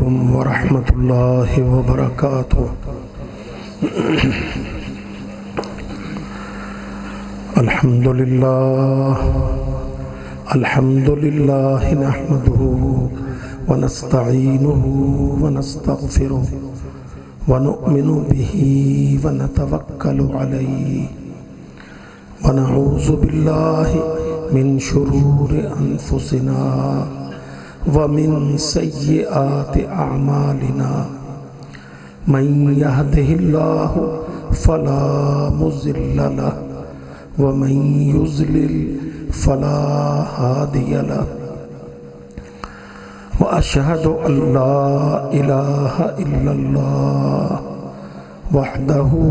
अलैकुम वरहमतुल्लाहि वबरकातुह। अल्हम्दुलिल्लाह नहमदुहु व नस्तईनुहु व नस्तगफिरुहु व नु'मिनु बिही व नतवक्कलु अलैहि व नऊज़ु बिल्लाहि मिन शुरूरि अनफुसिना व मिन सय्यिआति अअमालिना। मन यहदिहिल्लाहु फला मुज़िल्ल लहु व मन युज़लिल फला हादिय लहु। व अशहदु अल्ला इलाहा इल्लल्लाह वहदहु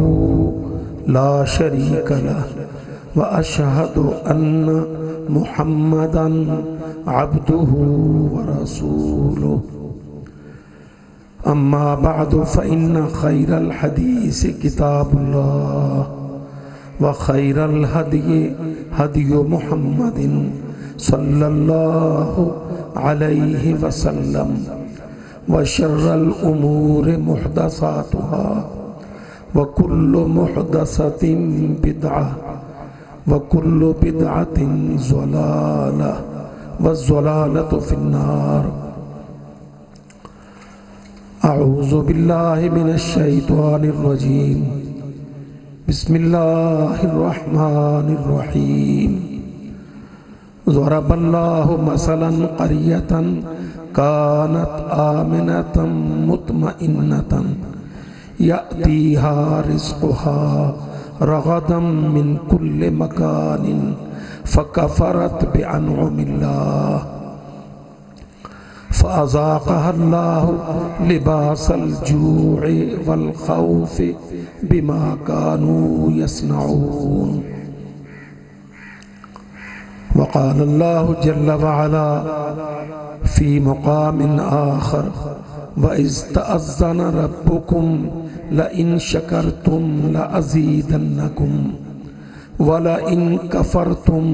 ला शरीक लहु व अशहदु अन्न मुहम्मदन अब्दुहु व रसूलुहु। अम्मा बअदु फ़इन्न खैरल हदीस किताबुल्लाह व खैरल हदी हदी मुहम्मदिन सल्लल्लाहु अलैहि वसल्लम व शर्रल उमूर मुहदसातुहा व कुल्लु मुहदसतिन बिदअह व कुल्लु बिदअतिन ज़लालह व ज़लालतु फिन्नार। अऊज़ु बिल्लाहि मिनश शैतानिर रजीम। बिस्मिल्लाहिर रहमानिर रहीम। ज़रबल्लाहु मसलन क़रियतन कानत आमिनतन मुतमइन्नतन यअतीहा रिज़्क़ुहा रग़दन मिन कुल्लि मकानिन फ़कफ़रत बिअनउमिल्लाह फ़अज़ाक़हल्लाहु लिबासल जू'i वल ख़ौफ़ि बिमा कानू यस्नऊन। वक़ालल्लाहु जल्ल वअला फ़ी मुक़ामिन आख़र व इज़ तअज़्ज़न रब्बुकुम लइन शकरतुम लअज़ीदन्नकुम वलइन कफ़रतुम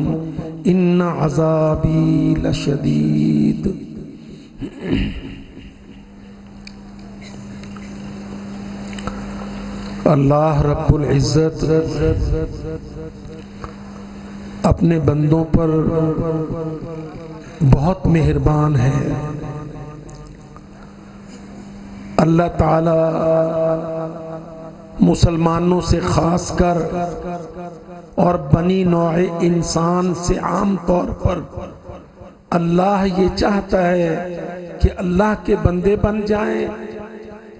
इन्न अज़ाबी लशदीद। अल्लाह रब्बुल इज़्ज़त अपने बंदों पर बहुत मेहरबान है। अल्लाह ताला मुसलमानों से ख़ास कर और बनी नौए इंसान से आम तौर पर अल्लाह ये चाहता है कि अल्लाह के बंदे बन जाएं,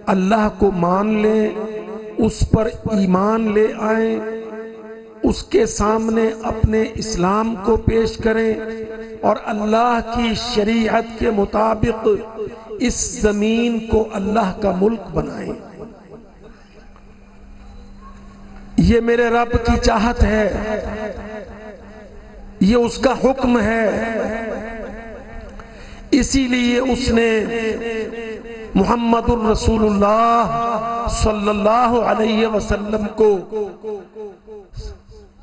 अल्लाह को मान लें, उस पर ईमान ले आएं, उसके सामने अपने इस्लाम को पेश करें और अल्लाह की शरीयत के मुताबिक इस जमीन को अल्लाह का मुल्क बनाएं। ये मेरे रब की चाहत है, ये उसका हुक्म है। इसीलिए उसने मुहम्मदुर रसूलुल्लाह सल्लल्लाहु अलैहि वसल्लम को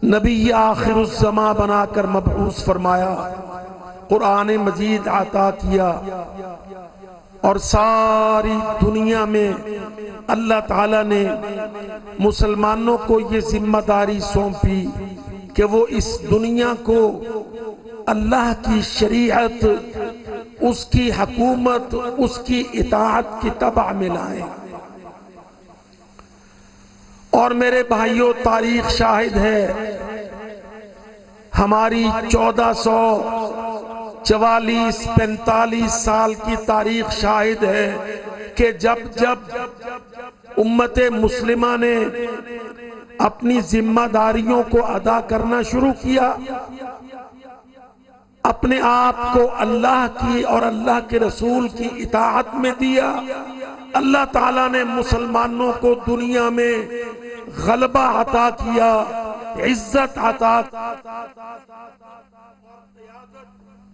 नबी आखिरुज़्ज़मा बनाकर मबऊस फरमाया, कुरान मजीद आता किया और सारी दुनिया में अल्लाह ताला ने मुसलमानों को ये जिम्मेदारी सौंपी कि वो इस दुनिया को अल्लाह की शरीयत, उसकी हुकूमत, उसकी इताअत की तबा में लाए। और मेरे भाइयों, तारीख शाहिद है, हमारी 1444-45 साल की तारीख शाहिद है कि जब जब उम्मत मुस्लिमा ने अपनी जिम्मेदारियों को अदा करना शुरू किया, अपने आप को अल्लाह की और अल्लाह के रसूल की इताअत में दिया, अल्लाह ताला ने मुसलमानों को दुनिया में गलबा अता किया, इज्जत अता,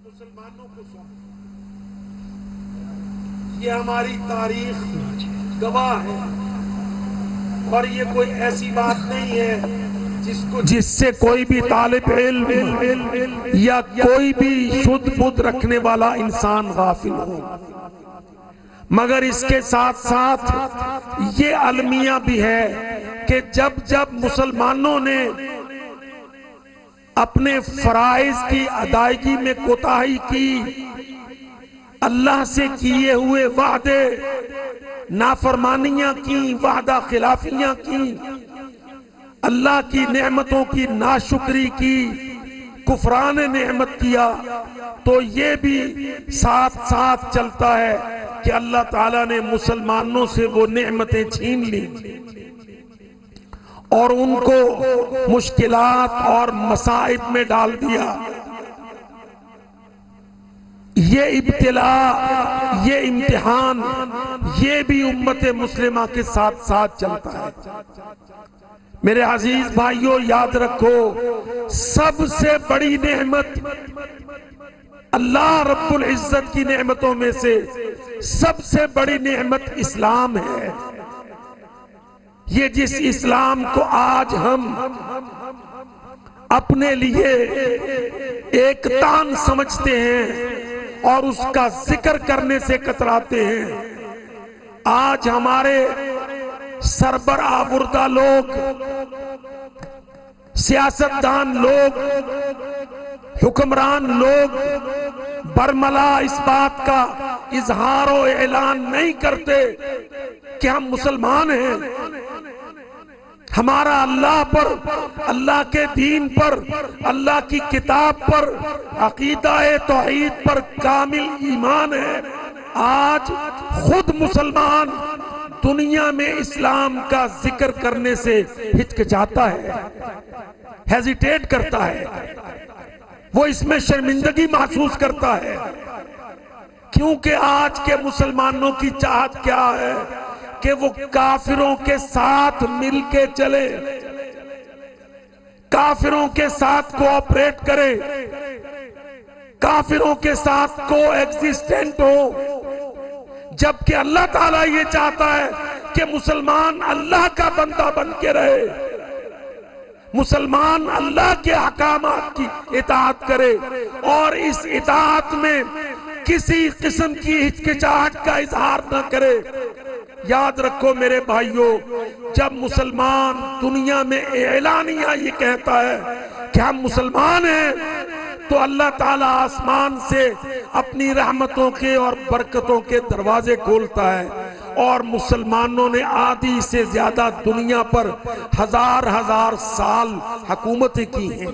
मुसलमानों को सौंपा। ये हमारी तारीख गवाह है और ये कोई ऐसी बात नहीं है जिससे कोई भी तालिब इल्म या कोई भी शुद्ध बुद्ध रखने वाला इंसान गाफिल हो। मगर इसके साथ साथ ये अलमिया भी है कि जब जब मुसलमानों ने अपने फराइज की अदायगी में कोताही की, अल्लाह से किए हुए वादे नाफरमानियां की, वादा खिलाफियां की, अल्लाह की नेमतों की नाशुक्री की, कुफरान नेमत किया, तो ये भी साथ साथ चलता है कि अल्लाह ताला ने मुसलमानों से वो नेमतें छीन ली और उनको मुश्किलात और मसाइब में डाल दिया। ये इब्तिला, ये इम्तिहान, ये भी उम्मत मुस्लिमा के साथ साथ चलता है। मेरे अजीज भाइयों, याद रखो, सबसे बड़ी नेमत अल्लाह रब्बुल इज्जत की नेमतों में से सबसे बड़ी नेमत इस्लाम है। ये जिस इस्लाम को आज हम अपने लिए एक तान समझते हैं और उसका जिक्र करने से कतराते हैं, आज हमारे सरबराह लोग, सियासतदान लोग, हुक्मरान लोग बरमला इस बात का इजहार और ऐलान नहीं करते कि हम मुसलमान हैं। हमारा अल्लाह पर, अल्लाह के दीन पर, अल्लाह की किताब पर, अकीदा तौहीद पर कामिल ईमान है। आज खुद मुसलमान दुनिया में इस्लाम का जिक्र करने से हिचकिचाता है, हेजिटेट करता है, वो इसमें शर्मिंदगी महसूस करता है, क्योंकि आज के मुसलमानों की चाहत क्या है कि वो काफिरों के साथ मिलके चले, काफिरों के साथ कोऑपरेट करे, काफिरों के साथ को एग्जिस्टेंट हो, जबकि अल्लाह ताला ये चाहता है कि मुसलमान अल्लाह का बंदा बन के रहे, मुसलमान अल्लाह के अहकामात की इताअत करे और इस इताअत में किसी किस्म की हिचकिचाहट का इजहार न करे। याद रखो मेरे भाइयों, जब मुसलमान दुनिया में एलानिया ये कहता है कि हम मुसलमान हैं, तो अल्लाह ताला आसमान से अपनी रहमतों के और बरकतों के दरवाजे खोलता है और मुसलमानों ने आधी से ज्यादा दुनिया पर हजार हजार साल हुकूमतें की हैं।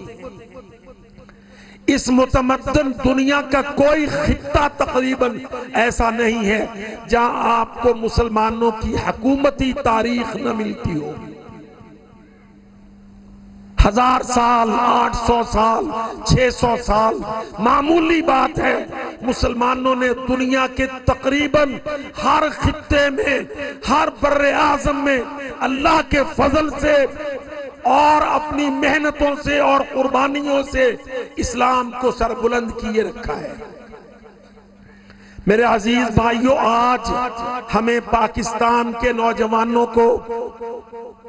इस मुतमद्दन दुनिया का कोई खित्ता तकरीबन ऐसा नहीं है जहां आपको मुसलमानों की हुकूमती तारीख न मिलती हो। 1000 साल, 800 साल, 600 साल मामूली बात है। मुसलमानों ने दुनिया के तकरीबन हर खित्ते में, हर बर्रे आज़म में अल्लाह के फजल से और अपनी मेहनतों से और कुर्बानियों से इस्लाम को सरबुलंद किए रखा है। मेरे अजीज भाइयों, आज हमें पाकिस्तान के नौजवानों को,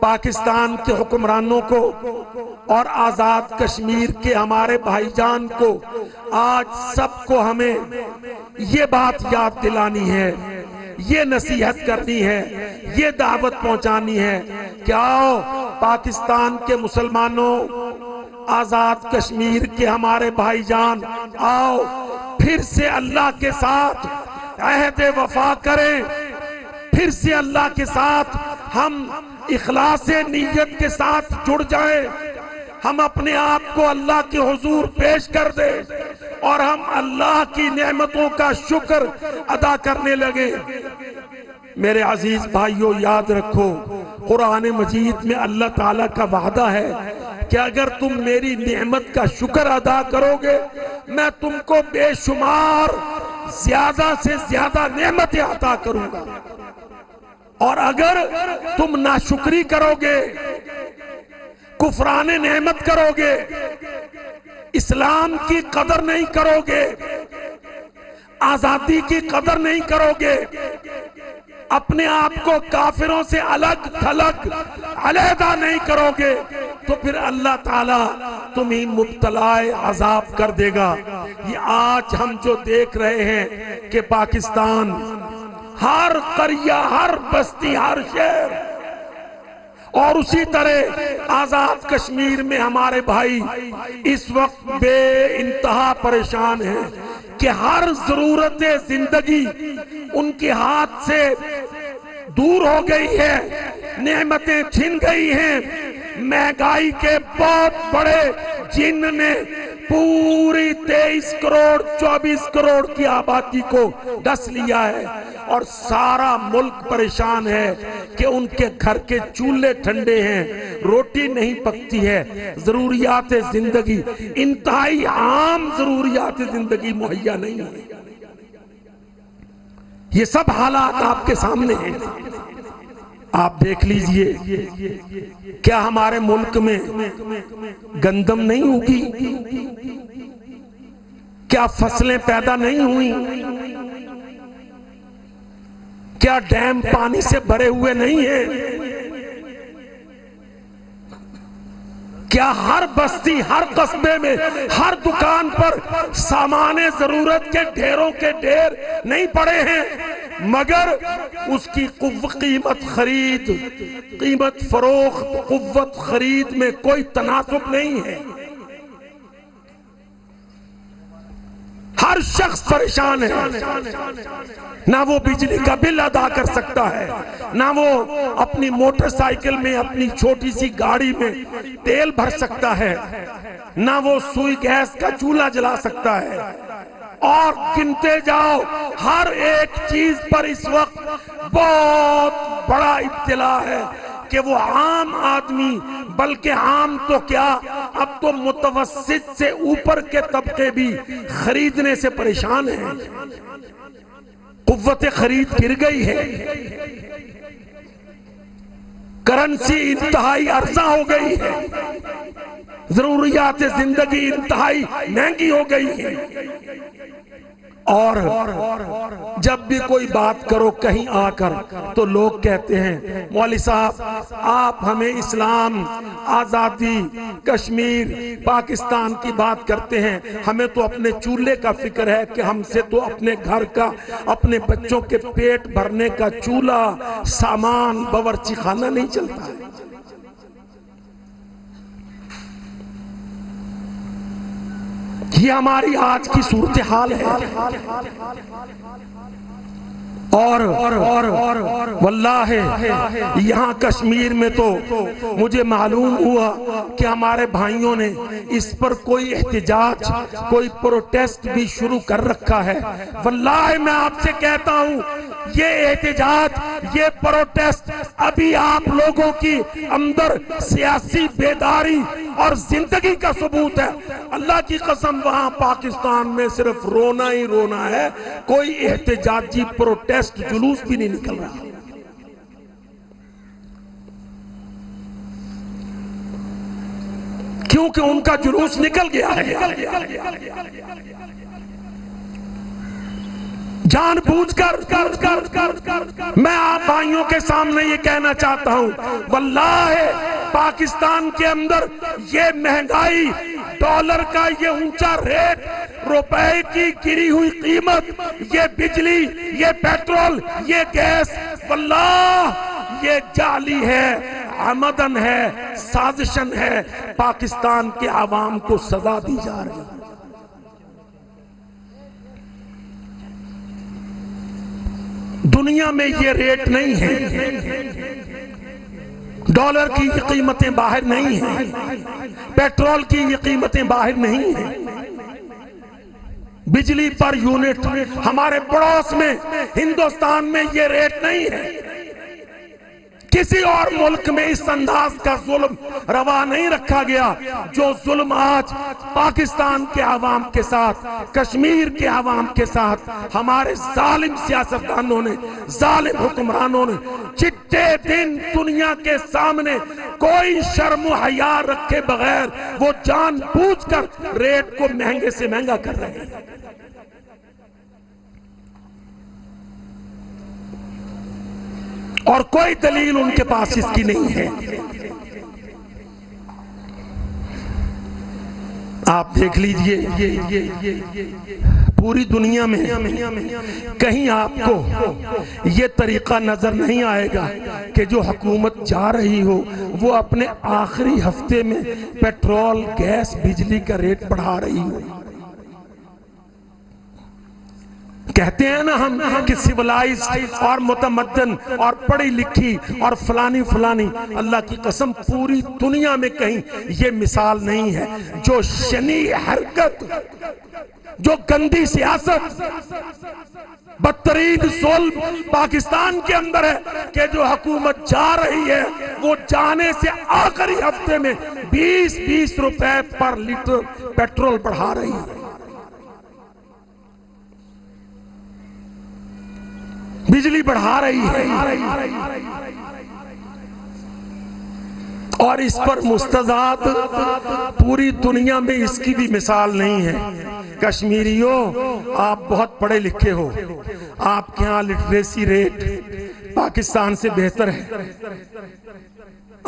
पाकिस्तान के हुक्मरानों को और आजाद कश्मीर के हमारे भाईजान को, आज सबको हमें ये बात याद दिलानी है, ये नसीहत करनी है, ये दावत पहुंचानी है कि आओ पाकिस्तान के मुसलमानों, आजाद कश्मीर के हमारे भाईजान, आओ फिर से अल्लाह के साथ अहद वफा करें, फिर से अल्लाह के साथ हम इखलास नीयत के साथ जुड़ जाएं, हम अपने आप को अल्लाह के हुजूर पेश कर दें और हम अल्लाह की नेमतों का शुक्र अदा करने लगे। मेरे अजीज भाइयों, याद रखो, कुरान मजीद में अल्लाह ताला का वादा है कि अगर तुम मेरी नेमत का शुक्र अदा करोगे, मैं तुमको बेशुमार ज्यादा से ज्यादा नेमतें अता करूंगा, और अगर तुम नाशुक्री करोगे, कुफरान नेमत करोगे, इस्लाम की कदर नहीं करोगे, आजादी की कदर नहीं करोगे, अपने आप को काफिरों से अलग थलग अलहदा नहीं करोगे, तो फिर अल्लाह ताला तुम्हें मुब्तलाए अजाब कर देगा। ये आज हम जो देख रहे हैं कि पाकिस्तान हर करिया, हर बस्ती, हर शहर। और उसी तरह आजाद कश्मीर में हमारे भाई इस वक्त बेइंतहा परेशान हैं कि हर जरूरत जिंदगी उनके हाथ से दूर हो गई है, नेमतें छिन गई हैं। महंगाई के बहुत बड़े जिन्न ने पूरी 23 करोड़ 24 करोड़ की आबादी को डस लिया है और सारा मुल्क परेशान है कि उनके घर के चूल्हे ठंडे हैं, रोटी नहीं पकती है, जरूरियात जिंदगी, इंतहाई आम जरूरियात जिंदगी मुहैया नहीं है। ये सब हालात आपके सामने हैं, आप देख लीजिए। क्या हमारे मुल्क में गंदम नहीं उगी? क्या फसलें पैदा नहीं हुई? क्या डैम पानी से भरे हुए नहीं हैं? क्या हर बस्ती, हर कस्बे में, हर दुकान पर सामाने जरूरत के ढेरों के ढेर नहीं पड़े हैं? मगर उसकी कीमत खरीद, कीमत फरोख्त, कुव्वत खरीद में कोई तनासुब नहीं है। हर शख्स परेशान है, ना वो बिजली का बिल अदा कर सकता है, ना वो अपनी मोटरसाइकिल में, अपनी छोटी सी गाड़ी में तेल भर सकता है, ना वो सुई गैस का चूल्हा जला सकता है। और गिनते जाओ, हर एक चीज पर इस वक्त बहुत बड़ा इब्तिला है कि वो आम आदमी, बल्कि आम तो क्या, अब तो मुतवस्सित से ऊपर के तबके भी खरीदने से परेशान हैं। कुव्वत खरीद गिर गई है, करेंसी इंतहाई अर्जा हो गई है, जरूरियात जिंदगी इंतहाई महंगी हो गई है। और जब भी कोई बात करो कहीं आकर तो लोग कहते हैं, मौलवी साहब आप हमें इस्लाम, आज़ादी, कश्मीर, पाकिस्तान की बात करते हैं, हमें तो अपने चूल्हे का फिक्र है कि हमसे तो अपने घर का, अपने बच्चों के पेट भरने का चूल्हा, सामान, बावर्ची खाना नहीं चलता है। ये हमारी आज की सूरत हाल है। और वल्लाह यहाँ कश्मीर में तो मुझे मालूम हुआ कि हमारे भाइयों ने इस पर कोई एहतिजाज, कोई प्रोटेस्ट भी शुरू कर रखा है। वल्लाह मैं आपसे कहता हूँ, ये एहतिजाज, ये प्रोटेस्ट अभी आप लोगों की अंदर सियासी बेदारी और जिंदगी का सबूत है। अल्लाह की कसम, वहां पाकिस्तान में सिर्फ रोना ही रोना है, कोई एहतिजाजी प्रोटेस्ट, जुलूस भी नहीं निकल रहा। क्योंकि उनका जुलूस निकल गया है। जानबूझकर मैं आप भाइयों के सामने ये कहना चाहता हूं, वल्लाह पाकिस्तान के अंदर ये महंगाई, डॉलर का ये ऊंचा रेट, रुपए की गिरी हुई कीमत, ये बिजली, ये पेट्रोल, ये गैस, वल्लाह ये जाली है, आमदन है, साजिशन है, पाकिस्तान के आवाम को सजा दी जा रही है। दुनिया में ये रेट नहीं है, डॉलर की ये कीमतें बाहर नहीं है, पेट्रोल की ये कीमतें बाहर नहीं है, बिजली पर यूनिट हमारे पड़ोस में हिंदुस्तान में ये रेट नहीं है। किसी और मुल्क में इस अंदाज का जुल्म रवा नहीं रखा गया जो जुल्म आज पाकिस्तान के आवाम के साथ, कश्मीर के आवाम के साथ हमारे जालिम सियासतदानों ने, जालिम हुक्मरानों ने चिट्टे दिन दुनिया के सामने कोई शर्म हया रखे बगैर वो जानबूझकर रेट को महंगे से महंगा कर रहे हैं। और कोई दलील उनके पास इसकी नहीं है। आप देख लीजिए पूरी दुनिया में कहीं आपको ये तरीका नजर नहीं आएगा कि जो हुकूमत जा रही हो वो अपने आखिरी हफ्ते में पेट्रोल, गैस, बिजली का रेट बढ़ा रही हो। कहते हैं ना हम कि सिविलाइज और मुतमद्दन और पढ़ी लिखी और फलानी फलानी, अल्लाह की कसम पूरी दुनिया में कहीं ये मिसाल नहीं है। जो शनी हरकत, जो गंदी सियासत, बदतरीन जुल्म पाकिस्तान के अंदर है कि जो हुकूमत जा रही है वो जाने से आखिरी हफ्ते में 20-20 रुपए पर लीटर पेट्रोल बढ़ा रही है। बिजली बढ़ा रही है और इस पर मुस्तजाद पूरी दुनिया में इसकी भी मिसाल नहीं है। कश्मीरियों, आप बहुत पढ़े लिखे हो, आपके यहाँ लिटरेसी रेट पाकिस्तान से बेहतर है।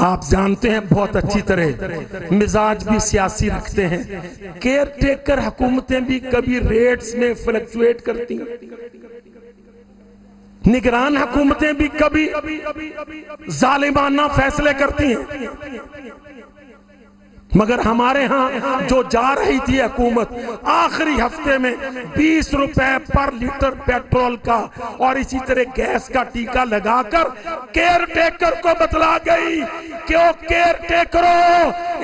आप जानते हैं बहुत अच्छी तरह, मिजाज भी सियासी रखते हैं। केयर टेकर हुकूमतें भी कभी रेट्स में फ्लक्चुएट करती हैं, निगरान हुकूमतें भी कभी जालिमाना फैसले करती हैं, मगर हमारे यहाँ जो जा रही थी हुकूमत आखिरी हफ्ते में 20 रुपए पर लीटर पेट्रोल का और इसी तरह गैस का टीका लगाकर केयर टेकर को बतला गई कि ओ केयर टेकरो,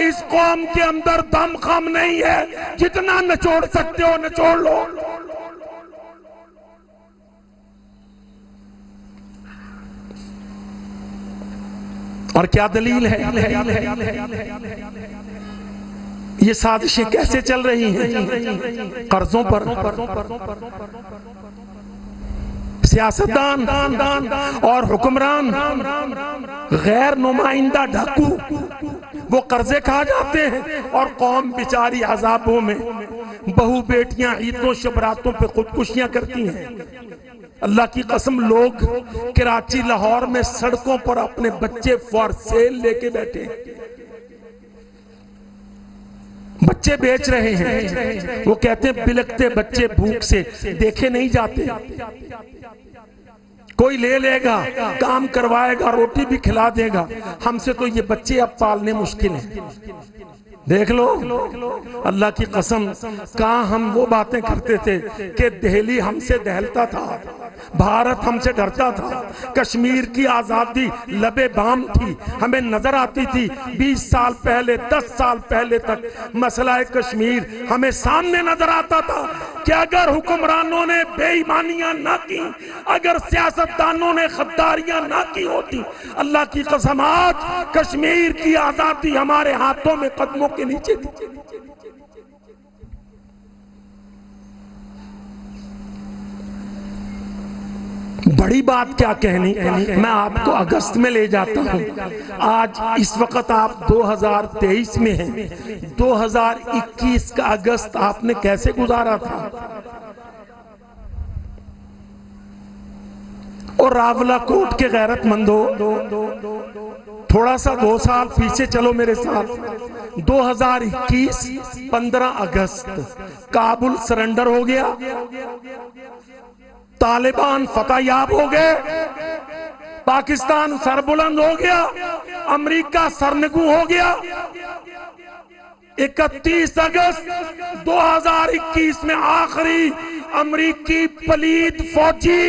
इस कौम के अंदर दम खम नहीं है, जितना निचोड़ सकते हो निचोड़ लो। और क्या दलील है? ये साजिशें कैसे चल रही हैं? कर्जों पर सियासतदान और हुक्मरान गैर नुमाइंदा डाकू वो कर्जे खा जाते हैं और कौम बेचारी अजाबों में, बहू बेटियां ईदों शबरातों पे खुदकुशियां करती हैं। अल्लाह की कसम, लोग कराची लाहौर में सड़कों पर अपने बच्चे फॉर सेल लेके बैठे हैं, बच्चे बेच रहे हैं। वो कहते हैं बिलकते बच्चे भूख से देखे नहीं जाते, कोई ले लेगा, काम करवाएगा, रोटी भी खिला देगा, हमसे तो ये बच्चे अब पालने मुश्किल हैं। देख लो, अल्लाह की कसम, कहाँ हम वो बातें करते थे कि दिल्ली हमसे दहलता था, भारत हमसे डरता था, कश्मीर की आजादी लबे बाम थी, हमें नजर आती थी 20 साल पहले, 10 साल पहले तक मसला कश्मीर हमें सामने नजर आता था कि अगर हुक्मरानों ने बेईमानियां ना की, अगर सियासतदानों ने गद्दारियां ना की होती, अल्लाह की कसम आज कश्मीर की आजादी हमारे हाथों में कदमों के नीचे थी। बड़ी बात क्या कहनी, मैं आपको अगस्त में ले जाता हूं। आज इस वक्त आप 2023 में हैं, 2021 का अगस्त आपने कैसे गुजारा था? और रावलाकोट के गैरतमंदो, थोड़ा सा 2 साल पीछे चलो मेरे साथ। 2021 15 अगस्त काबुल सरेंडर हो गया, तालिबान फतहयाब हो गए, पाकिस्तान सरबुलंद हो गया, अमेरिका सरनगू हो गया। 31 अगस्त 2021 में आखिरी अमेरिकी पलीद फौजी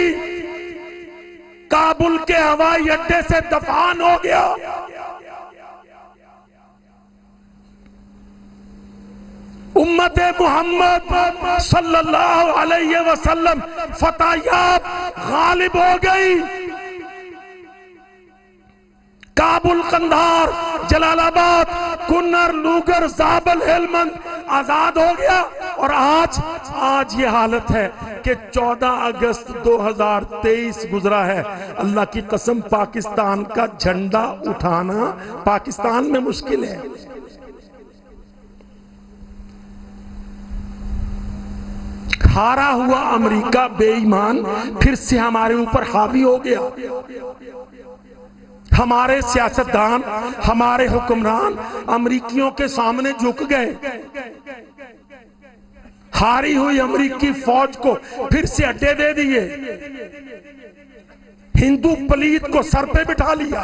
काबुल के हवाई अड्डे से दफान हो गया। उम्मत मोहम्मद सल्लल्लाहु अलैहि वसल्लम फतहयाब गालिब हो गई। काबुल, कंधार, जलालाबाद, कुन्नर, लूगर, जाबल, हेलमंद आजाद हो गया। और आज ये हालत है कि 14 अगस्त 2023 गुजरा है। अल्लाह की कसम, पाकिस्तान का झंडा उठाना पाकिस्तान में मुश्किल है। हारा हुआ अमेरिका बेईमान फिर से हमारे ऊपर हावी हो गया। हमारे सियासतदान, हमारे हुक्मरान अमेरिकियों के सामने झुक गए। हारी हुई अमेरिकी फौज को फिर से अड्डे दे दिए, हिंदू पलीत को सर पे बिठा लिया,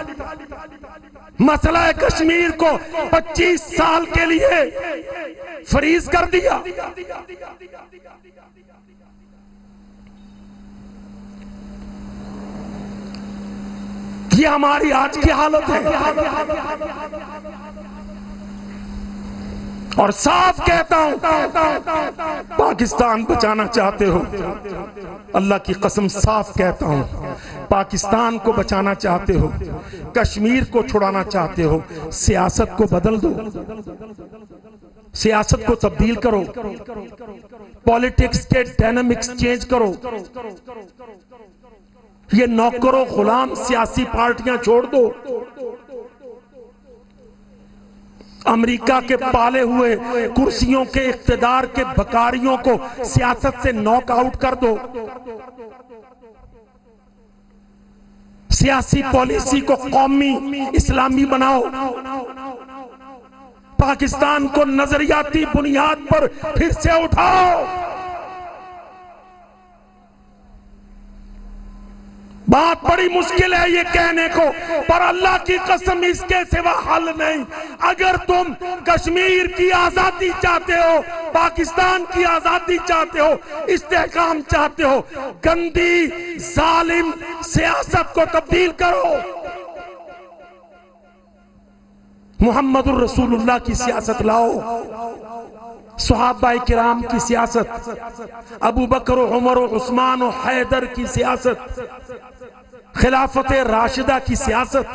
मसला कश्मीर को 25 साल के लिए फ्रीज कर दिया। ये हमारी आज की हालत है। और साफ कहता हूं, पाकिस्तान बचाना चाहते हो, अल्लाह की कसम साफ कहता हूं, पाकिस्तान को बचाना चाहते हो, कश्मीर को छुड़ाना चाहते हो, सियासत को बदल दो, सियासत को तब्दील करो, पॉलिटिक्स के डायनामिक्स चेंज करो। ये नौकरों गुलाम सियासी पार्टियां छोड़ दो, अमेरिका के पाले हुए कुर्सियों के इख्तिदार के बकारियों को सियासत से नॉकआउट कर दो, सियासी पॉलिसी को कौमी इस्लामी बनाओ, पाकिस्तान को नजरियाती बुनियाद पर फिर से उठाओ। बात बड़ी मुश्किल है ये कहने को, पर अल्लाह की कसम इसके सिवा हल नहीं। अगर तुम कश्मीर की आजादी चाहते हो, पाकिस्तान की आजादी चाहते हो, इस्तेहकाम चाहते हो, गंदी जालिम सियासत को तब्दील करो, मुहम्मदुर रसूलुल्लाह की सियासत लाओ, सहाबाए किराम की सियासत, अबू बकर उमर उस्मान और हैदर की सियासत, खिलाफत राशिदा की सियासत,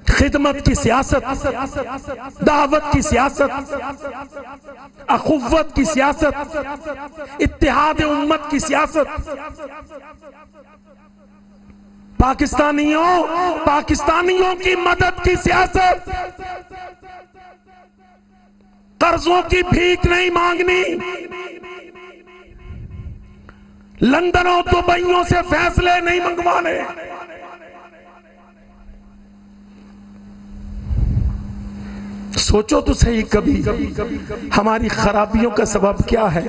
खिदमत की सियासत, दावत की सियासत, अखुव्वत की सियासत, इत्तेहाद उम्मत की सियासत। पाकिस्तानियों की मदद की सियासत, कर्जों की भीख नहीं मांगनी, लंदन और दुबईयों से फैसले नहीं मंगवाने। सोचो तो सही कभी हमारी खराबियों का सबब क्या है।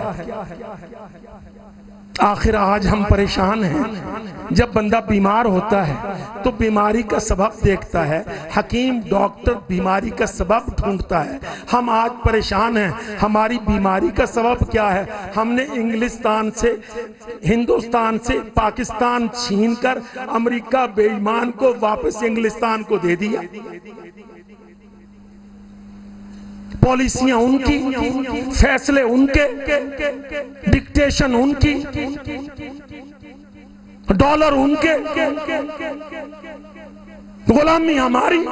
आखिर आज हम परेशान हैं। जब बंदा बीमार होता है तो बीमारी का सबब देखता है, हकीम डॉक्टर बीमारी का सबब ढूंढता है। हम आज परेशान हैं, हमारी बीमारी का सबब क्या है? हमने इंग्लिस्तान से, हिंदुस्तान से पाकिस्तान छीनकर अमेरिका बेईमान को वापस इंग्लिस्तान को दे दिया। पॉलिसियां उनकी, फैसले उनके, डिक्टेशन उनकी, डॉलर उनके, गुलामी हमारी।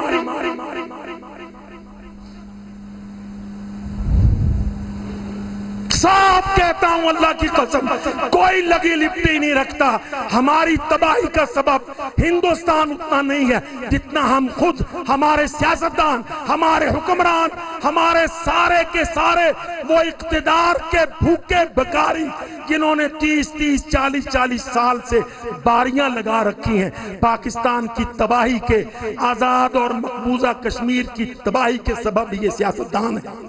साफ कहता हूं अल्लाह की कसम, कोई लगी लिपटी नहीं रखता। हमारी तबाही का सबब हिंदुस्तान उतना नहीं है जितना हम खुद, हमारे सियासतदान, हमारे हुक्मरान, हमारे सारे के सारे वो इक्तिदार के भूखे बकारी जिन्होंने 30-30, 40-40 साल से बारियां लगा रखी हैं। पाकिस्तान की तबाही के, आजाद और मकबूजा कश्मीर की तबाही के सबब ये सियासतदान है।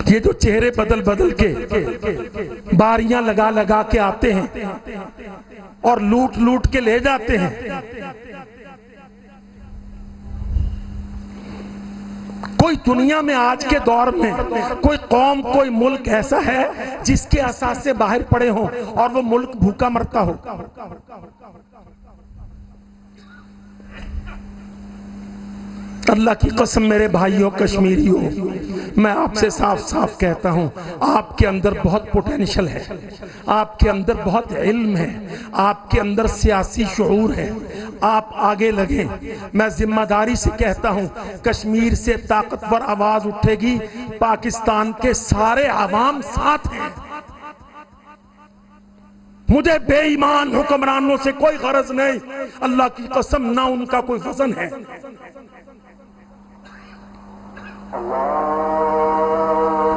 ये जो चेहरे बदल बदल के बारियां लगा लगा के आते हैं और लूट लूट के ले जाते हैं, कोई दुनिया में आज के दौर में कोई कौम, कोई मुल्क ऐसा है जिसके असास से बाहर पड़े हों और वो मुल्क भूखा मरता हो? अल्लाह की कसम मेरे भाइयों कश्मीरियों, मैं आपसे साफ साफ कहता हूं, आपके अंदर बहुत पोटेंशियल है, आपके अंदर बहुत इल्म है, आपके अंदर सियासी शऊर है, आप आगे लगें। मैं जिम्मेदारी से कहता हूं, कश्मीर से ताकतवर आवाज उठेगी, पाकिस्तान के सारे आवाम साथ हैं। मुझे बेईमान हुक्मरानों से कोई गरज नहीं, अल्लाह की कसम, ना उनका कोई वजन है।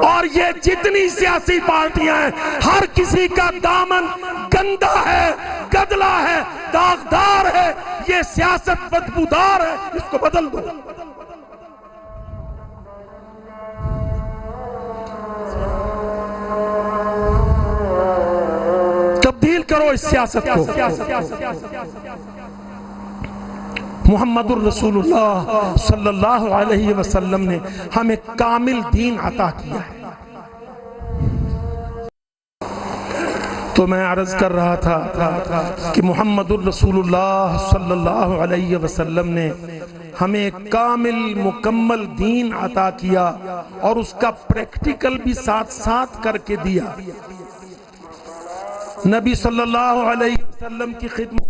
और और ये जितनी सियासी पार्टियां हैं, हर किसी का दामन गंदा है, गदला है, दागदार है। ये सियासत बदबूदार है, इसको बदल दो। तब्दील करो इस सियासत को। मुहम्मदुर रसूलुल्लाह सल्लल्लाहु अलैहि वसल्लम ने हमें कामिल दीन अता किया है। तो मैं अर्ज कर रहा था कि मुहम्मदुर रसूलुल्लाह सल्लल्लाहु अलैहि वसल्लम ने हमें कामिल मुकम्मल दीन अता किया और उसका प्रैक्टिकल भी साथ साथ करके दिया। नबी सल्लल्लाहु अलैहि वसल्लम की खिदमत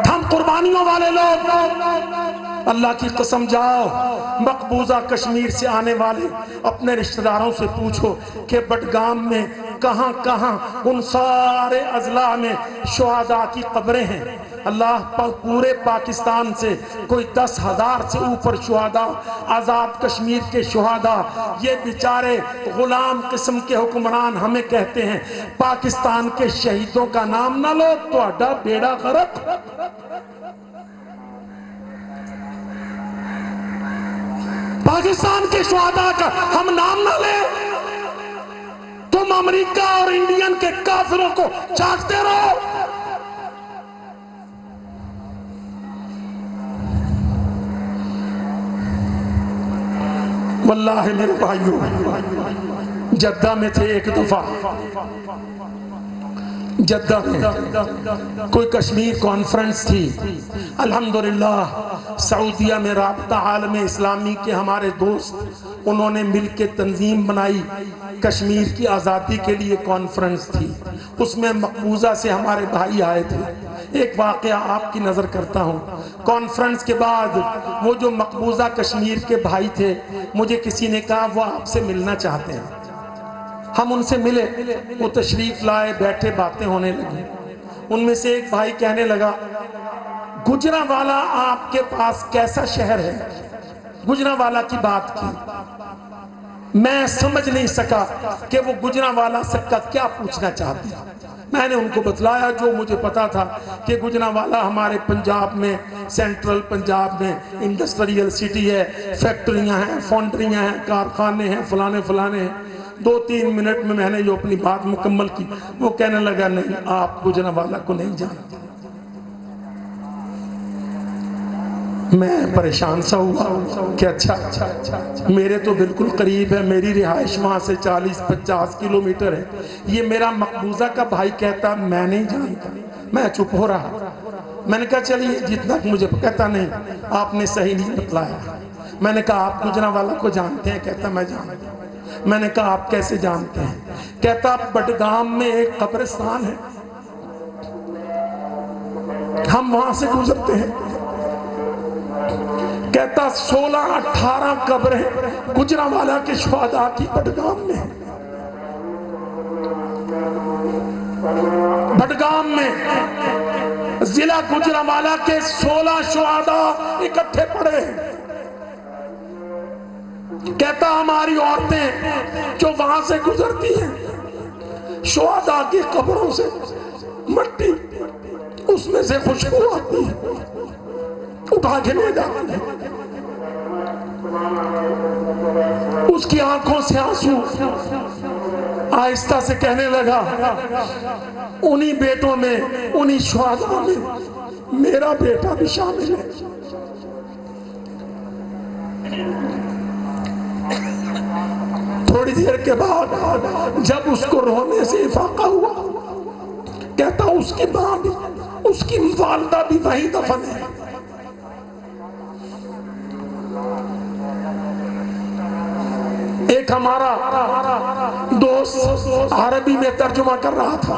हम कुर्बानियों वाले लोग। अल्लाह की कसम, जाओ मकबूजा कश्मीर से आने वाले अपने रिश्तेदारों से पूछो कि बडगाम में कहां कहां उन सारे अजला में शुहदा की कब्रें हैं। अल्लाह पूरे पाकिस्तान से कोई 10,000 से ऊपर शुहदा, आज़ाद कश्मीर के शुहदा, ये बेचारे गुलाम किस्म के हुक्मरान हमें कहते हैं पाकिस्तान के शहीदों का नाम ना लो तो बेड़ा गर्क। पाकिस्तान के शुहदा का हम नाम ना ले, तुम अमेरिका और इंडियन के काफिरों को चाटते रहो। वल्लाहि मेरे भाइयों, जद्दा में थे एक दफा, जद्दा में कोई कश्मीर कॉन्फ्रेंस थी। अल्हम्दुलिल्लाह सऊदिया में राब्ता आलम इस्लामी के हमारे दोस्त, उन्होंने मिल के तंजीम बनाई, कश्मीर की आज़ादी के लिए कॉन्फ्रेंस थी। उसमें मकबूजा से हमारे भाई आए थे। एक वाक़या आपकी नज़र करता हूँ। कॉन्फ्रेंस के बाद वो जो मकबूजा कश्मीर के भाई थे, मुझे किसी ने कहा वो आपसे मिलना चाहते हैं। हम उनसे मिले, वो तशरीफ लाए, बैठे, बातें होने लगी। उनमें से एक भाई कहने लगा, गुजरांवाला आपके पास कैसा शहर है? गुजरांवाला की बात की। मैं समझ नहीं सका कि वो गुजरांवाला से क्या पूछना चाहते हैं। मैंने उनको बतलाया जो मुझे पता था कि गुजरांवाला हमारे पंजाब में, सेंट्रल पंजाब में इंडस्ट्रियल सिटी है, फैक्ट्रियां हैं, फाउंड्रियां हैं, कारखाने हैं, फलाने फलाने हैं। 2-3 मिनट में मैंने जो अपनी बात मुकम्मल की, वो कहने लगा, नहीं आप गुजरांवाला को नहीं जानते। मैं परेशान सा हुआ कि अच्छा, मेरे तो बिल्कुल करीब है, मेरी रिहाइश वहाँ से 40-50 किलोमीटर है। ये मेरा मकबूजा का भाई कहता मैं नहीं जानता। मैं चुप हो रहा। मैंने कहा चलिए जितना मुझे, कहता नहीं आपने सही नहीं बतलाया। मैंने कहा आप गुजरांवाला को जानते हैं? कहता मैं जानता हूँ। मैंने कहा आप कैसे जानते हैं? कहता बडगाम में एक कब्रिस्तान है, हम वहां से गुजरते हैं। कहता 16-18 कब्रें गुजरांवाला के शुहदा की बडगाम में। बडगाम में जिला गुजरांवाला के 16 शुहदा इकट्ठे पड़े हैं। कहता हमारी औरतें जो वहां से गुजरती हैं, शुहदा की कब्रों से मट्टी, उसमें से खुशबू आती है, उठा के ले जाती है। उसकी आंखों से आंसू, आहिस्ता से कहने लगा, उन्हीं बेटों में, उन्हीं शुहदा में मेरा बेटा भी शामिल है। थोड़ी देर के बाद जब उसको रोने से इफाका हुआ, कहता उसकी मां भी, उसकी वालिदा भी वहीं दफन है। एक हमारा दोस्त अरबी में तर्जुमा कर रहा था।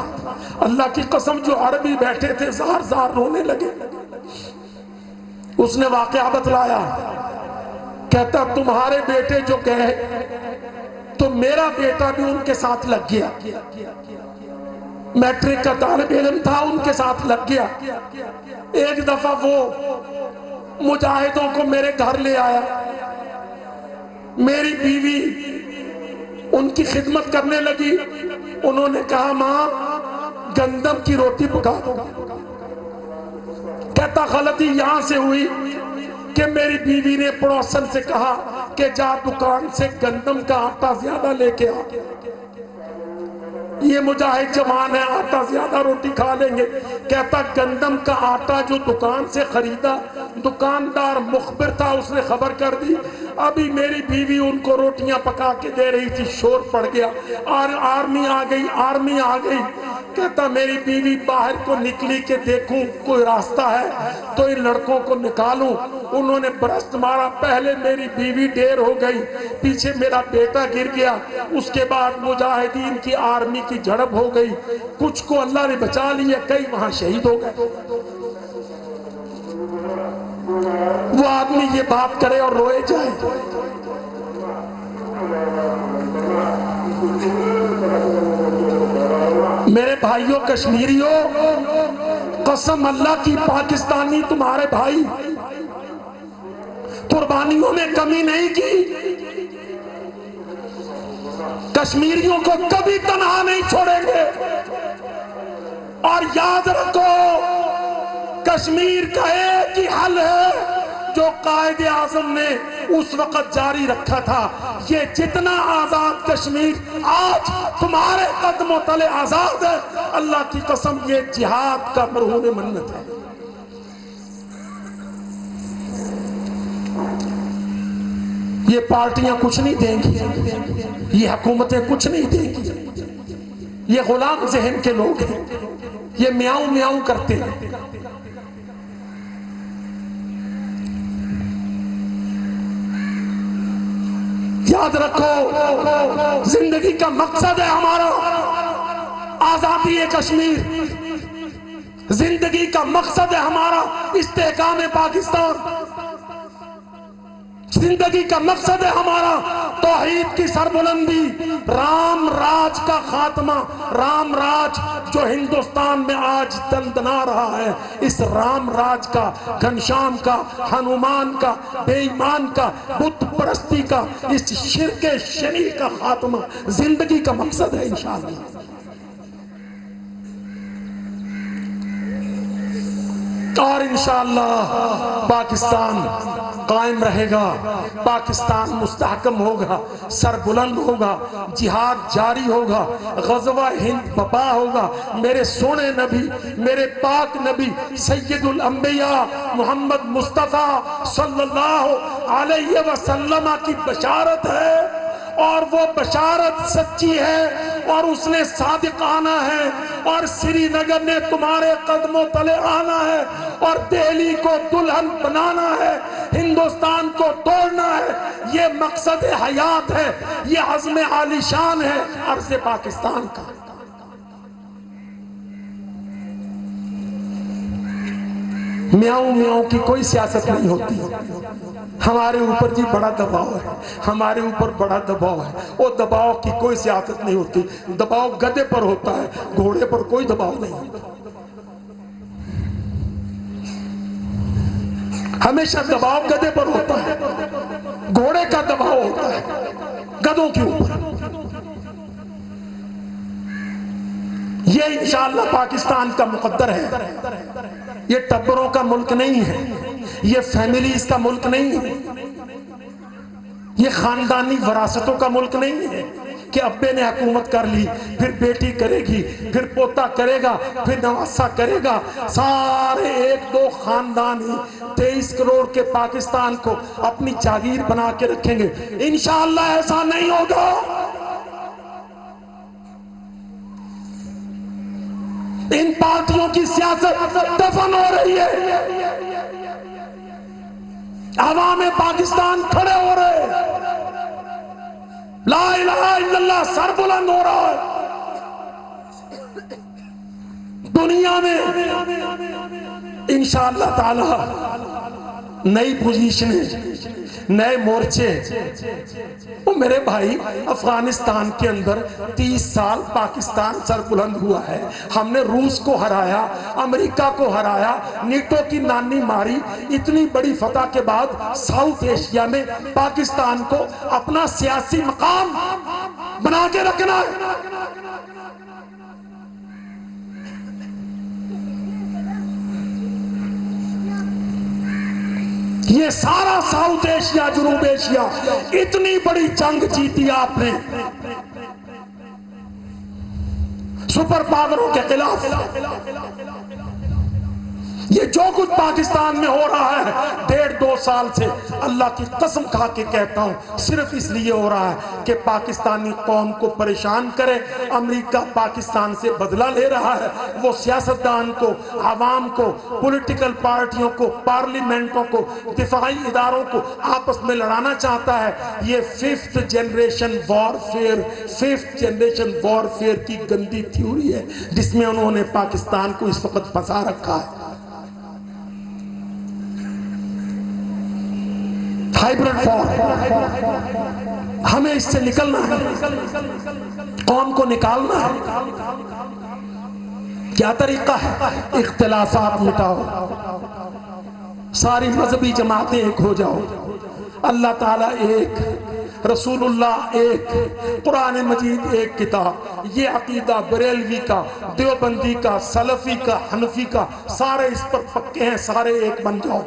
अल्लाह की कसम जो अरबी बैठे थे जार जार रोने लगे। उसने वाकया बतलाया। कहता तुम्हारे बेटे जो गए तो मेरा बेटा भी उनके साथ लग गया। मैट्रिक का तालिब इल्म था, उनके साथ लग गया। एक दफा वो मुजाहिदों को मेरे घर ले आया। मेरी बीवी उनकी खिदमत करने लगी। उन्होंने कहा मां गंदम की रोटी पका दो। कहता गलती यहां से हुई कि मेरी बीवी ने पड़ोसन से कहा कि जा दुकान से गंदम का आटा ज्यादा लेके आ। ये मुजाहिद जवान है, आटा ज्यादा रोटी खा लेंगे। कहता गंदम का आटा जो दुकान से खरीदा, दुकानदार मुखबिर था, उसने खबर कर दी। अभी मेरी बीवी उनको रोटियां पका के दे रही थी, शोर पड़ गया और आर्मी आ गई। कहता मेरी बीवी बाहर को निकली कि देखूं कोई रास्ता है तो इन लड़कों को निकालूं। उन्होंने बरस्त मारा, पहले मेरी बीवी ढेर हो गई, पीछे मेरा बेटा गिर गया, उसके बाद मुजाहिदीन की आर्मी की झड़प हो गई, कुछ को अल्लाह ने बचा लिया, कई वहां शहीद हो गए। वो आदमी ये बात करे और रोए जाए। मेरे भाइयों कश्मीरियों, कसम अल्लाह की, पाकिस्तानी तुम्हारे भाई कुर्बानियों में कमी नहीं की, कश्मीरियों को कभी तनहा नहीं छोड़ेंगे। और याद रखो कश्मीर का एक ही हल है जो कायदे आजम ने उस वक्त जारी रखा था। ये जितना आजाद कश्मीर आज तुम्हारे कदमों तले आजाद है, अल्लाह की कसम ये जिहाद का मरहूम मन्नत है। ये पार्टियां कुछ नहीं देंगी, ये हुकूमतें कुछ नहीं देंगी, ये गुलाम जहन के लोग हैं, ये म्याऊं म्याऊं करते हैं। याद रखो जिंदगी का मकसद है हमारा आजादी है कश्मीर, जिंदगी का मकसद है हमारा इस्तेहकाम पाकिस्तान, जिंदगी का मकसद है हमारा तौहीद की सरबुलंदी, राम राज का खात्मा। राम राज जो हिंदुस्तान में आज दंदना रहा है, इस राम राज का, घनश्याम का, हनुमान का, बेईमान का, बुत परस्ती का, इस शिर्के शनी का खात्मा जिंदगी का मकसद है इंशाअल्लाह। और इंशाअल्लाह पाकिस्तान कायम रहेगा, पाकिस्तान मुस्तहकम होगा, सरबुलंद होगा, जिहाद जारी होगा, गज़वा हिंद बपा होगा। मेरे सोने नबी, मेरे पाक नबी सैयदुल अंबिया मोहम्मद मुस्तफ़ा सल्लल्लाहु अलैहि वसल्लम की बशारत है, और वो बशारत सच्ची है और उसने सादिक आना है, और श्रीनगर ने तुम्हारे कदमों तले आना है, और दिल्ली को दुल्हन बनाना है, हिंदुस्तान को तोड़ना है। ये मकसद हयात है, ये अज़्म आलिशान है अर्ज़ पाकिस्तान का। म्याऊं म्याऊं की कोई सियासत नहीं होती। हमारे ऊपर जी बड़ा दबाव है, हमारे ऊपर बड़ा दबाव है, वो दबाव की कोई सियासत नहीं होती। दबाव गधे पर होता है, घोड़े पर कोई दबाव नहीं होता। हमेशा दबाव गधे पर होता है, घोड़े का दबाव होता है गधों के ऊपर। ये इंशाअल्लाह पाकिस्तान का मुकद्दर है। ये टब्बरों का मुल्क नहीं है, ये फैमिलीज का मुल्क नहीं है, ये खानदानी वरासतों का मुल्क नहीं है कि अब्बे ने हुकूमत कर ली, फिर बेटी करेगी, फिर पोता करेगा, फिर नवासा करेगा। सारे एक दो खानदान ही 23 करोड़ के पाकिस्तान को अपनी जागीर बना के रखेंगे। इंशाअल्लाह ऐसा नहीं होगा। इन पार्टियों की सियासत दफन हो रही है, अवाम पाकिस्तान खड़े हो रहे, ला इलाहा इल्लल्लाह सर बुलंद हो रहा है। दुनिया में इंशाअल्लाह ताला नई पोजीशन, नए मोर्चे। वो मेरे भाई अफगानिस्तान के अंदर 30 साल पाकिस्तान सरबुलंद हुआ है। हमने रूस को हराया, अमेरिका को हराया, नीटो की नानी मारी। इतनी बड़ी फतह के बाद साउथ एशिया में पाकिस्तान को अपना सियासी मकाम बना के रखना है। ये सारा साउथ एशिया, जुनूब एशिया, इतनी बड़ी जंग जीती आपने सुपर पावरों के खिलाफ। ये जो कुछ पाकिस्तान में हो रहा है 1.5-2 साल से, अल्लाह की कसम खा के कहता हूँ, सिर्फ इसलिए हो रहा है कि पाकिस्तानी कौम को परेशान करे। अमेरिका पाकिस्तान से बदला ले रहा है। वो सियासतदान को, आवाम को, पॉलिटिकल पार्टियों को, पार्लियामेंटों को, दिफाई इदारों को आपस में लड़ाना चाहता है। ये 5th जनरेशन वॉरफेयर की गंदी थ्योरी है जिसमें उन्होंने पाकिस्तान को इस वक्त फंसा रखा है। हाइब्रिड वॉर, हमें इससे निकलना है, कौम को निकालना है। क्या तरीका है? इख्तिलाफात मिटाओ, सारी मजहबी जमातें एक हो जाओ, अल्लाह ताला एक, रसूलुल्लाह एक, कुरान मजीद एक किताब। ये अकीदा बरेलवी का, देवबंदी का, सलफी का, हनफी का, सारे इस पर पक्के हैं, सारे एक बन जाओ।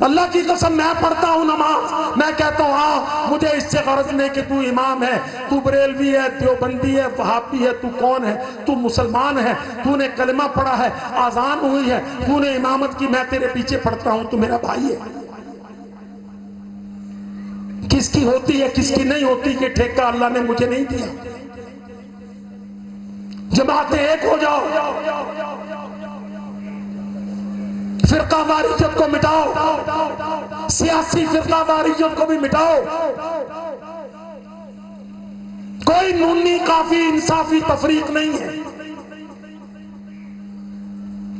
अल्लाह की कसम, मैं पढ़ता हूँ नमाज, मैं कहता हूँ हाँ मुझे इससे गरज नहीं कि तू इमाम है, तू बरेलवी है, देवबंदी है, वहाबी है, तू कौन है? तू मुसलमान है, तूने कलमा पढ़ा है, आजान हुई है, तूने इमामत की, मैं तेरे पीछे पढ़ता हूँ, तू मेरा भाई है। किसकी होती है किसकी नहीं होती ये ठेका अल्लाह ने मुझे नहीं दिया। जमातें एक हो जाओ, फिरका वारियत को मिटाओ, सियासी फिरका वारियत को भी मिटाओ। कोई नूनी काफी इंसाफी तफरीक नहीं है।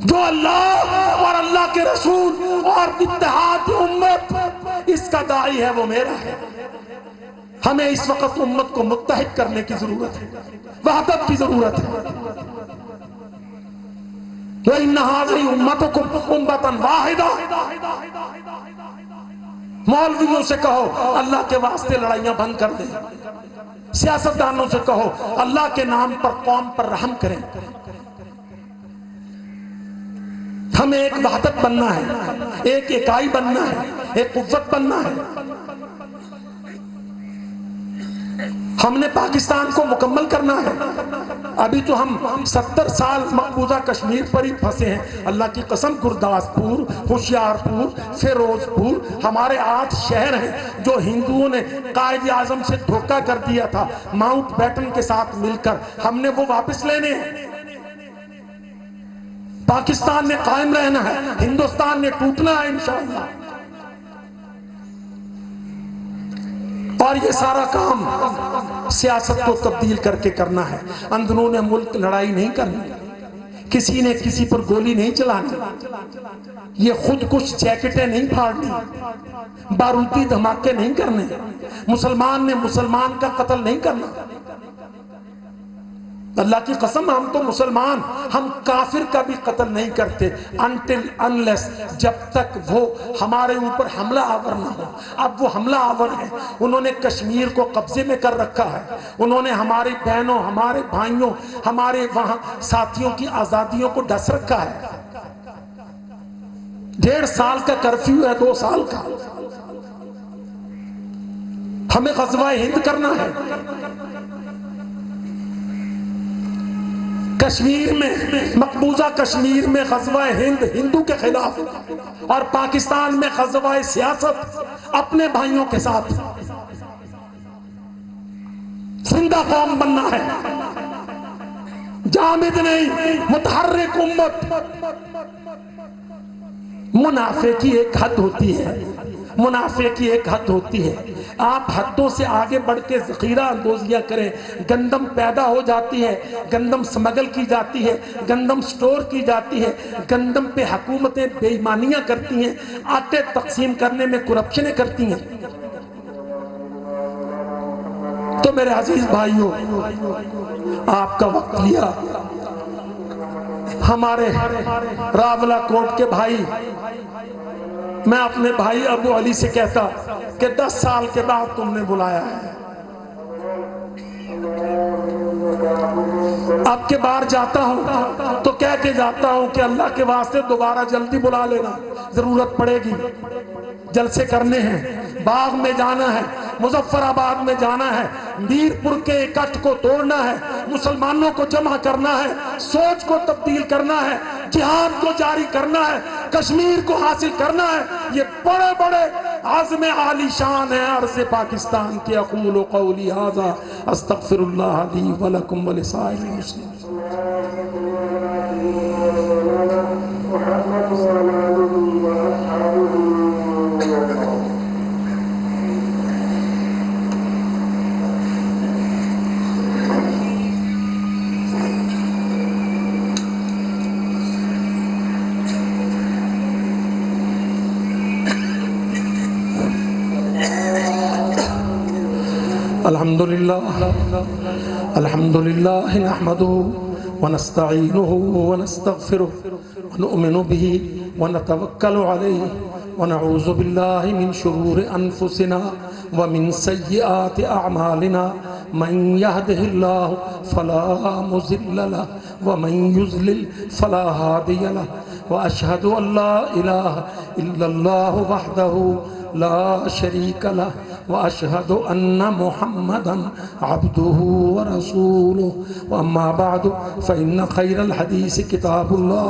जो अल्लाह और अल्लाह के रसूल और इत्तेहाद उम्मत इसका दाई है वो मेरा है। हमें इस वक्त उम्मत को मुत्तहिद करने की जरूरत है, वहदत की जरूरत है। मौलवियों से कहो अल्लाह के वास्ते लड़ाइयां बंद कर दें, सियासतदानों से कहो अल्लाह के नाम पर कौम पर रहम करें। हमें एक वहदत बनना है, एक इकाई बनना है, एक कुव्वत बनना है। हमने पाकिस्तान को मुकम्मल करना है। अभी तो हम 70 साल मकबूजा कश्मीर पर ही फंसे हैं। अल्लाह की कसम, गुरदासपुर, होशियारपुर, फिरोजपुर, हमारे 8 शहर हैं जो हिंदुओं ने कायद आजम से धोखा कर दिया था माउंट बैटन के साथ मिलकर, हमने वो वापस लेने हैं। पाकिस्तान ने कायम रहना है, हिंदुस्तान ने टूटना है इंशाअल्लाह। और ये सारा काम सियासत को तब्दील करके करना है। अंदरूने मुल्क लड़ाई नहीं करनी, किसी ने किसी पर गोली नहीं चलानी, ये खुद कुछ जैकेटें नहीं फाड़नी, बारूदी धमाके नहीं करने, मुसलमान ने मुसलमान का कत्ल नहीं करना। अल्लाह की कसम, हम तो मुसलमान, हम काफिर का भी कत्ल नहीं करते अनटिल अनलेस, जब तक वो हमारे ऊपर हमला आवर ना हो। अब वो हमला आवर है, उन्होंने कश्मीर को कब्जे में कर रखा है, उन्होंने हमारी बहनों, हमारे भाइयों, हमारे वहां साथियों की आजादियों को डस रखा है। 1.5 साल का कर्फ्यू है, 2 साल का। हमें ग़ज़वा हिंद करना है। कश्मीर में, मकबूजा कश्मीर में ग़ज़वा हिंद हिंदू के खिलाफ, और पाकिस्तान में ग़ज़वा सियासत अपने भाइयों के साथ। जिंदा कौम बनना है, जामिद नहीं, मुतहर्रिक उम्मत। मुनाफे की एक हद होती है, मुनाफे की एक हद होती है। आप हदों से आगे बढ़ के ज़ख़ीरा अंदोजियाँ करें, गंदम पैदा हो जाती है, गंदम स्मगल की जाती है, गंदम स्टोर की जाती है, गंदम पे हुकूमतें बेईमानियाँ करती हैं, आटे तकसीम करने में करप्शनें करती हैं। तो मेरे अजीज भाइयों, आपका वक्त लिया, हमारे रावला कोट के भाई, मैं अपने भाई अबू अली से कहता कि 10 साल के बाद तुमने बुलाया है, अब के बार जाता हूं तो कह के जाता हूं कि अल्लाह के वास्ते दोबारा जल्दी बुला लेना, जरूरत पड़ेगी, जलसे करने हैं, बाग में जाना है, मुजफ्फराबाद में जाना है, मीरपुर के इकट्ठ को तोड़ना है, मुसलमानों को जमा करना है, सोच को तब्दील करना है, जिहाद को जारी करना है, कश्मीर को हासिल करना है। ये बड़े बड़े आज़म आली शान है अर्ज़ पाकिस्तान के। अक़ूलु क़ौली हाज़ा अस्तग़फ़िरुल्लाह ली व लकुम व लिसाइरिल मुस्लिमीन। अल्हम्दुलिल्लाह नहमदुहु व नस्तईनुहु व नस्तगफिरुहु व नु'मिनु बिही व नतवक्कलु अलैहि व नऊज़ु बिल्लाहि मिन शुरूरि अनफुसिना व मिन सय्यिआति अअमालिना। मन यहदिहिल्लाहु फला मुज़िल्ल लहु व मन युज़लिल फला हादिय लहु व अशहदु अल्ला इलाहा इल्लल्लाहु वहदहु ला शरीका लहु व अशहदु अन्ना मुहम्मदन अब्दुहु व रसूलुहु व अम्मा बअदु फ़इन्न खैरल हदीस किताबुल्लाह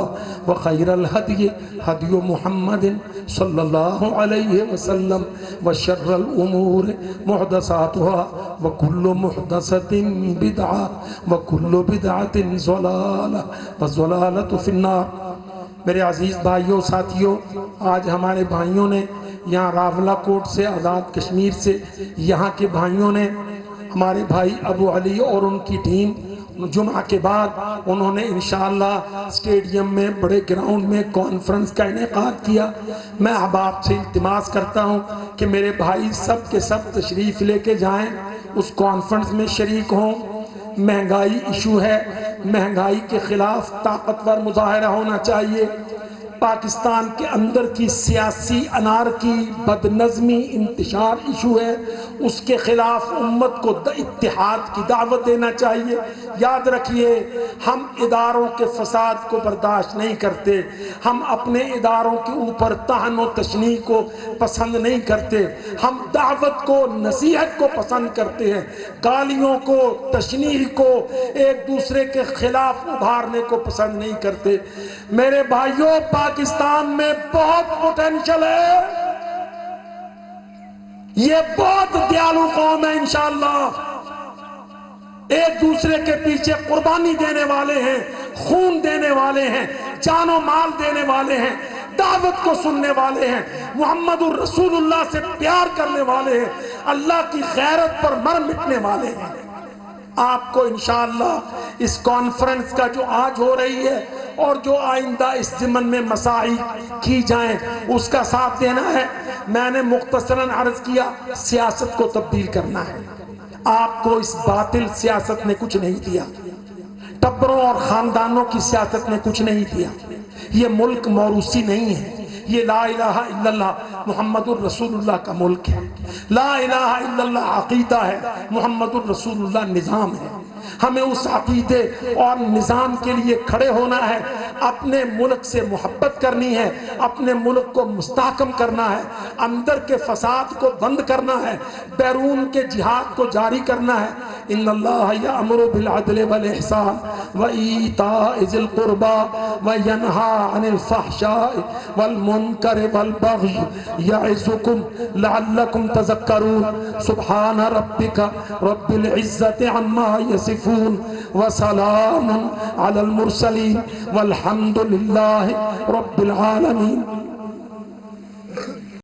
व खैरल हदी हदी मुहम्मदिन सल्लल्लाहु अलैहि वसल्लम व शर्रल उमूर मुहदसातुहा व कुल्लु मुहदसतिन बिदअह व कुल्लु बिदअतिन ज़लाला व ज़लालतु फिन्नार। मेरे अजीज़ भाइयों साथियों, आज हमारे भाइयों ने यहाँ रावलाकोट से, आज़ाद कश्मीर से, यहाँ के भाइयों ने, हमारे भाई अबू अली और उनकी टीम जुमा के बाद उन्होंने इंशाअल्लाह स्टेडियम में, बड़े ग्राउंड में कॉन्फ्रेंस का इनेकाद किया। मैं अब आपसे इल्तिमास करता हूँ कि मेरे भाई सब के सब तशरीफ़ लेके जाएं, उस कॉन्फ्रेंस में शरीक हों। महंगाई इशू है, महंगाई के खिलाफ ताकतवर मुजाहरा होना चाहिए। पाकिस्तान के अंदर की सियासी अनारकी, बदनज़मी, इंतशार इशू है, उसके खिलाफ उम्मत को इत्तिहाद की दावत देना चाहिए। याद रखिए, हम इदारों के फसाद को बर्दाश्त नहीं करते, हम अपने इदारों के ऊपर तहन व तशनी को पसंद नहीं करते, हम दावत को, नसीहत को पसंद करते हैं, गालियों को, तशनीह को, एक दूसरे के खिलाफ उभारने को पसंद नहीं करते। मेरे भाइयों, पाकिस्तान में बहुत पोटेंशियल है, ये बहुत दयालु कौम है। इंशाअल्लाह एक दूसरे के पीछे कुर्बानी देने वाले हैं, खून देने वाले हैं, जानो माल देने वाले हैं, दावत को सुनने वाले हैं, मुहम्मदुर रसूलुल्लाह से प्यार करने वाले हैं, अल्लाह की गैरत पर मर मिटने वाले हैं। आपको इंशाअल्लाह इस कॉन्फ्रेंस का जो आज हो रही है और जो आइंदा इस ज़िमन में मसाई की जाए, उसका साथ देना है। मैंने मुख्तसरन अर्ज किया, सियासत को तब्दील करना है। आपको इस बातिल सियासत ने कुछ नहीं दिया, टब्बरों और खानदानों की सियासत ने कुछ नहीं दिया। ये मुल्क मौरूसी नहीं है, ये ला इलाहा इल्लल्लाह मुहम्मदुर रसूलुल्लाह का मुल्क है। ला इलाहा इल्लल्लाह अकीदा है, मुहम्मदुर रसूलुल्लाह निज़ाम है। हमें उस अकीदे और निज़ाम के लिए खड़े होना है, अपने मुल्क से मोहब्बत करनी है, अपने मुल्क को मुस्तहकम करना है, अंदर के फसाद को बंद करना है, बैरून के जिहाद को जारी करना है। इन्नल्लाह यअमुरु बिल अदल वल इहसान व ईताइ ज़िल कुर्बा व यनहा अनिल फहशाइ वल मुनकर वल बग़य यइज़ुकुम लअल्लकुम तज़क्करून। सुब्हान रब्बिका रब्बिल इज़्ज़ति अम्मा यसिफून व सलामुन अलल मुरसलीन वल्हम्दुलिल्लाहि रब्बिल आलमीन।